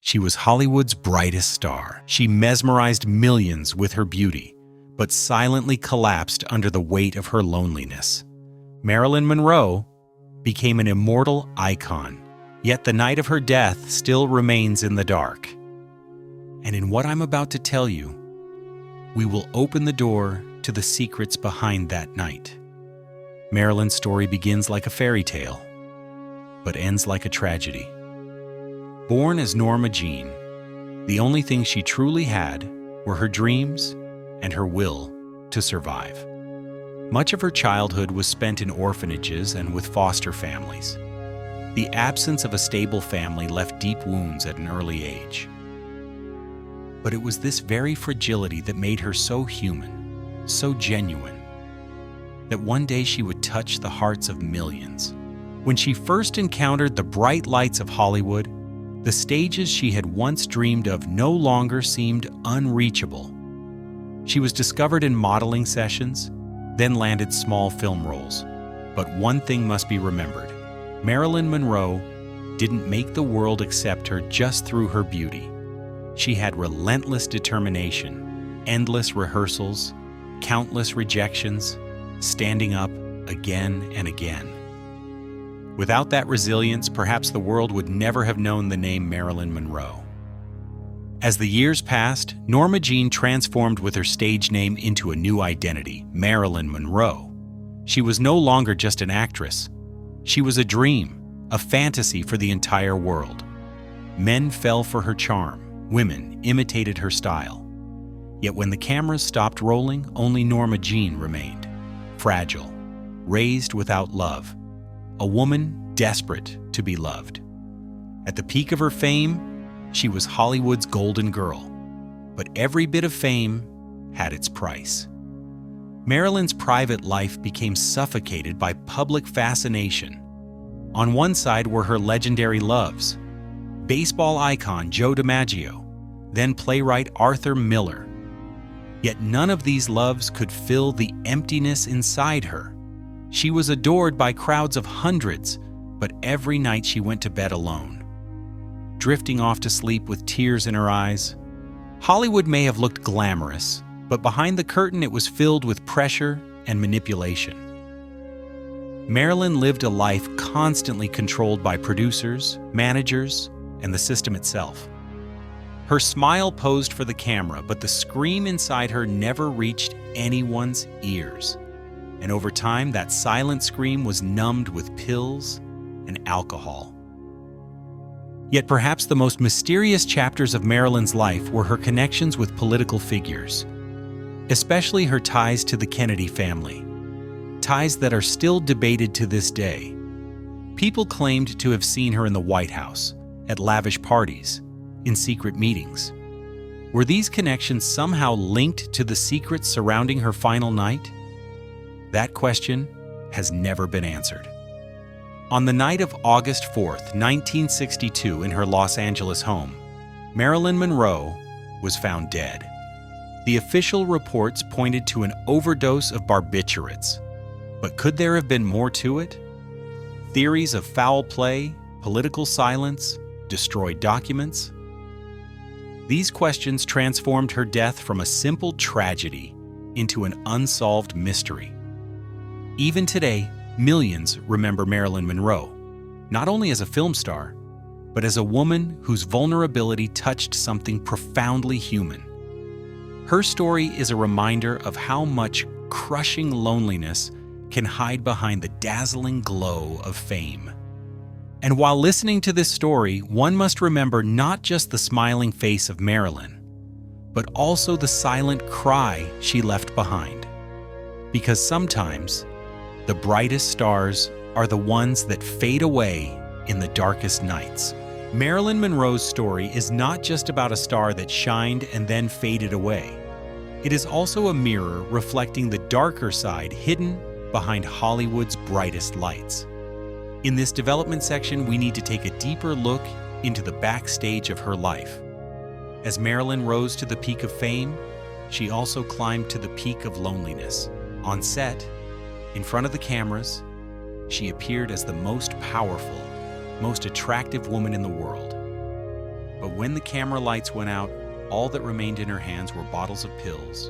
She was Hollywood's brightest star. She mesmerized millions with her beauty, but silently collapsed under the weight of her loneliness. Marilyn Monroe became an immortal icon, yet the night of her death still remains in the dark. And in what I'm about to tell you, we will open the door to the secrets behind that night. Marilyn's story begins like a fairy tale, but ends like a tragedy. Born as Norma Jean, the only thing she truly had were her dreams and her will to survive. Much of her childhood was spent in orphanages and with foster families. The absence of a stable family left deep wounds at an early age. But it was this very fragility that made her so human, so genuine, that one day she would touch the hearts of millions. When she first encountered the bright lights of Hollywood, the stages she had once dreamed of no longer seemed unreachable. She was discovered in modeling sessions, then landed small film roles. But one thing must be remembered: Marilyn Monroe didn't make the world accept her just through her beauty. She had relentless determination, endless rehearsals, countless rejections, standing up again and again. Without that resilience, perhaps the world would never have known the name Marilyn Monroe. As the years passed, Norma Jean transformed with her stage name into a new identity, Marilyn Monroe. She was no longer just an actress. She was a dream, a fantasy for the entire world. Men fell for her charm. Women imitated her style. Yet when the cameras stopped rolling, only Norma Jean remained. Fragile, raised without love, a woman desperate to be loved. At the peak of her fame, she was Hollywood's golden girl. But every bit of fame had its price. Marilyn's private life became suffocated by public fascination. On one side were her legendary loves: baseball icon Joe DiMaggio, then playwright Arthur Miller. Yet none of these loves could fill the emptiness inside her. She was adored by crowds of hundreds, but every night she went to bed alone, drifting off to sleep with tears in her eyes. Hollywood may have looked glamorous, but behind the curtain it was filled with pressure and manipulation. Marilyn lived a life constantly controlled by producers, managers, and the system itself. Her smile posed for the camera, but the scream inside her never reached anyone's ears. And over time, that silent scream was numbed with pills and alcohol. Yet perhaps the most mysterious chapters of Marilyn's life were her connections with political figures, especially her ties to the Kennedy family, ties that are still debated to this day. People claimed to have seen her in the White House, at lavish parties, in secret meetings. Were these connections somehow linked to the secrets surrounding her final night? That question has never been answered. On the night of August 4th, 1962, in her Los Angeles home, Marilyn Monroe was found dead. The official reports pointed to an overdose of barbiturates. But could there have been more to it? Theories of foul play, political silence, destroyed documents? These questions transformed her death from a simple tragedy into an unsolved mystery. Even today, millions remember Marilyn Monroe, not only as a film star, but as a woman whose vulnerability touched something profoundly human. Her story is a reminder of how much crushing loneliness can hide behind the dazzling glow of fame. And while listening to this story, one must remember not just the smiling face of Marilyn, but also the silent cry she left behind. Because sometimes, the brightest stars are the ones that fade away in the darkest nights. Marilyn Monroe's story is not just about a star that shined and then faded away. It is also a mirror reflecting the darker side hidden behind Hollywood's brightest lights. In this development section, we need to take a deeper look into the backstage of her life. As Marilyn rose to the peak of fame, she also climbed to the peak of loneliness. On set, in front of the cameras, she appeared as the most powerful, most attractive woman in the world. But when the camera lights went out, all that remained in her hands were bottles of pills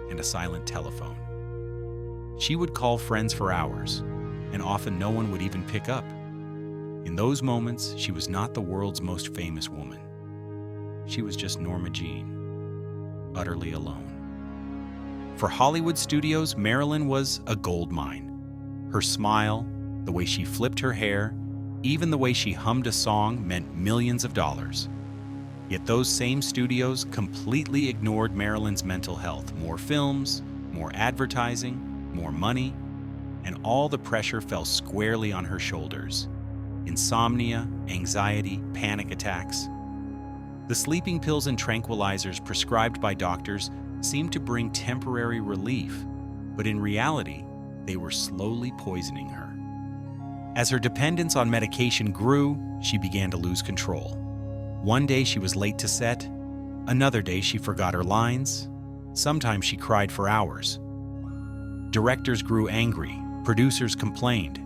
and a silent telephone. She would call friends for hours, and often no one would even pick up. In those moments, she was not the world's most famous woman. She was just Norma Jean, utterly alone. For Hollywood studios, Marilyn was a gold mine. Her smile, the way she flipped her hair, even the way she hummed a song meant millions of dollars. Yet those same studios completely ignored Marilyn's mental health. More films, more advertising, more money, and all the pressure fell squarely on her shoulders. Insomnia, anxiety, panic attacks. The sleeping pills and tranquilizers prescribed by doctors seemed to bring temporary relief, but in reality, they were slowly poisoning her. As her dependence on medication grew, she began to lose control. One day she was late to set, another day she forgot her lines, sometimes she cried for hours. Directors grew angry, producers complained,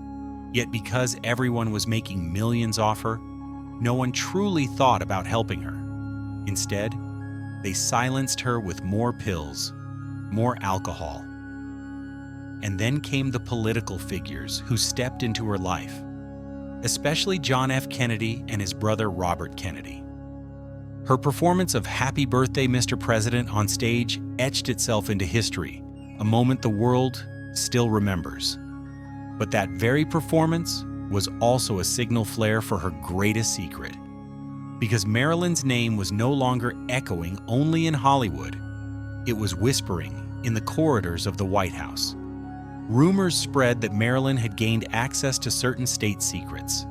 yet because everyone was making millions off her, no one truly thought about helping her. Instead, they silenced her with more pills, more alcohol. And then came the political figures who stepped into her life, especially John F. Kennedy and his brother Robert Kennedy. Her performance of Happy Birthday, Mr. President on stage etched itself into history, a moment the world still remembers. But that very performance was also a signal flare for her greatest secret. Because Marilyn's name was no longer echoing only in Hollywood, it was whispering in the corridors of the White House. Rumors spread that Marilyn had gained access to certain state secrets.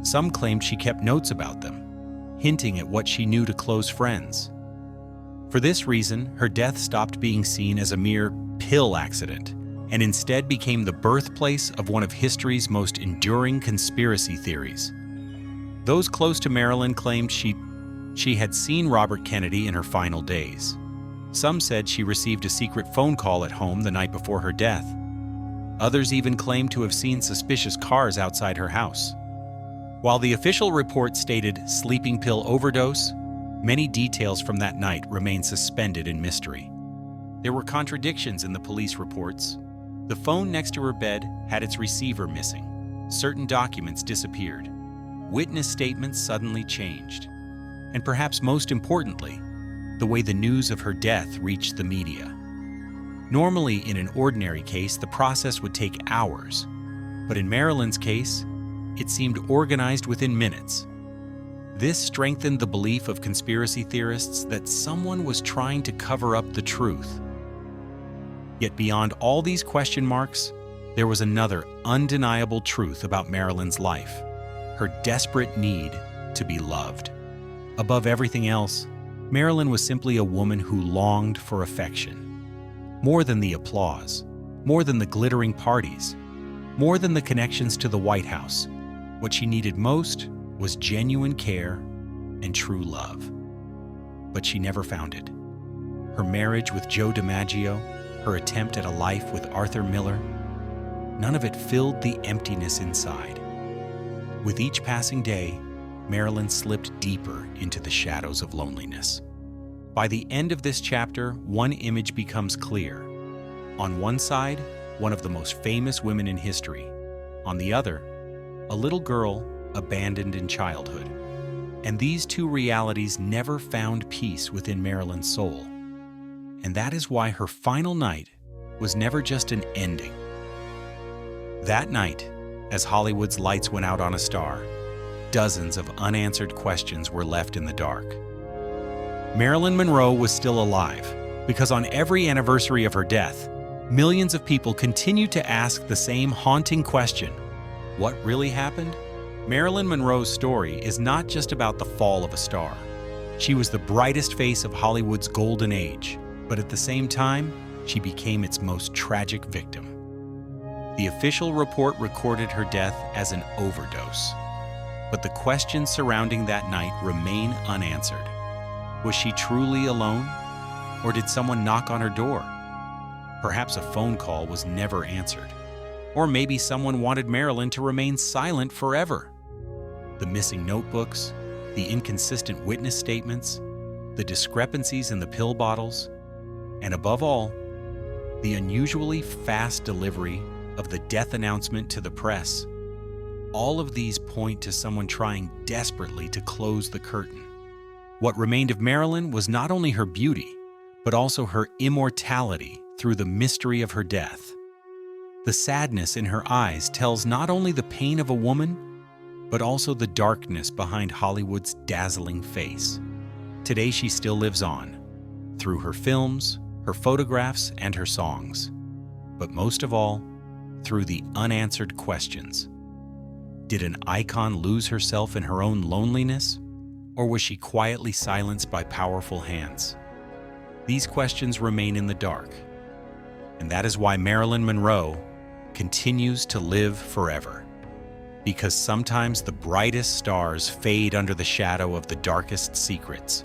Some claimed she kept notes about them, hinting at what she knew to close friends. For this reason, her death stopped being seen as a mere pill accident and instead became the birthplace of one of history's most enduring conspiracy theories. Those close to Marilyn claimed she had seen Robert Kennedy in her final days. Some said she received a secret phone call at home the night before her death. Others even claimed to have seen suspicious cars outside her house. While the official report stated sleeping pill overdose, many details from that night remain suspended in mystery. There were contradictions in the police reports. The phone next to her bed had its receiver missing. Certain documents disappeared. Witness statements suddenly changed. And perhaps most importantly, the way the news of her death reached the media. Normally, in an ordinary case, the process would take hours. But in Marilyn's case, it seemed organized within minutes. This strengthened the belief of conspiracy theorists that someone was trying to cover up the truth. Yet beyond all these question marks, there was another undeniable truth about Marilyn's life: her desperate need to be loved. Above everything else, Marilyn was simply a woman who longed for affection. More than the applause, more than the glittering parties, more than the connections to the White House, what she needed most was genuine care and true love. But she never found it. Her marriage with Joe DiMaggio, her attempt at a life with Arthur Miller, none of it filled the emptiness inside. With each passing day, Marilyn slipped deeper into the shadows of loneliness. By the end of this chapter, one image becomes clear. On one side, one of the most famous women in history. On the other, a little girl abandoned in childhood. And these two realities never found peace within Marilyn's soul. And that is why her final night was never just an ending. That night, as Hollywood's lights went out on a star, dozens of unanswered questions were left in the dark. Marilyn Monroe was still alive because on every anniversary of her death, millions of people continued to ask the same haunting question: what really happened? Marilyn Monroe's story is not just about the fall of a star. She was the brightest face of Hollywood's golden age, but at the same time, she became its most tragic victim. The official report recorded her death as an overdose, but the questions surrounding that night remain unanswered. Was she truly alone? Or did someone knock on her door? Perhaps a phone call was never answered. Or maybe someone wanted Marilyn to remain silent forever. The missing notebooks, The inconsistent witness statements, the discrepancies in the pill bottles, and above all, the unusually fast delivery of the death announcement to the press. All of these point to someone trying desperately to close the curtain. What remained of Marilyn was not only her beauty, but also her immortality through the mystery of her death. The sadness in her eyes tells not only the pain of a woman, but also the darkness behind Hollywood's dazzling face. Today she still lives on, through her films, her photographs, and her songs. But most of all, through the unanswered questions. Did an icon lose herself in her own loneliness, or was she quietly silenced by powerful hands? These questions remain in the dark, and that is why Marilyn Monroe continues to live forever. Because sometimes the brightest stars fade under the shadow of the darkest secrets.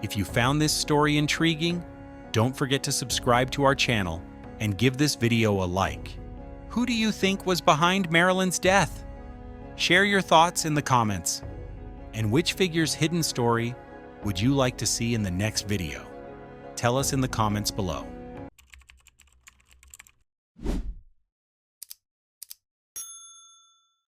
If you found this story intriguing, don't forget to subscribe to our channel and give this video a like. Who do you think was behind Marilyn's death? Share your thoughts in the comments. And which figure's hidden story would you like to see in the next video? Tell us in the comments below.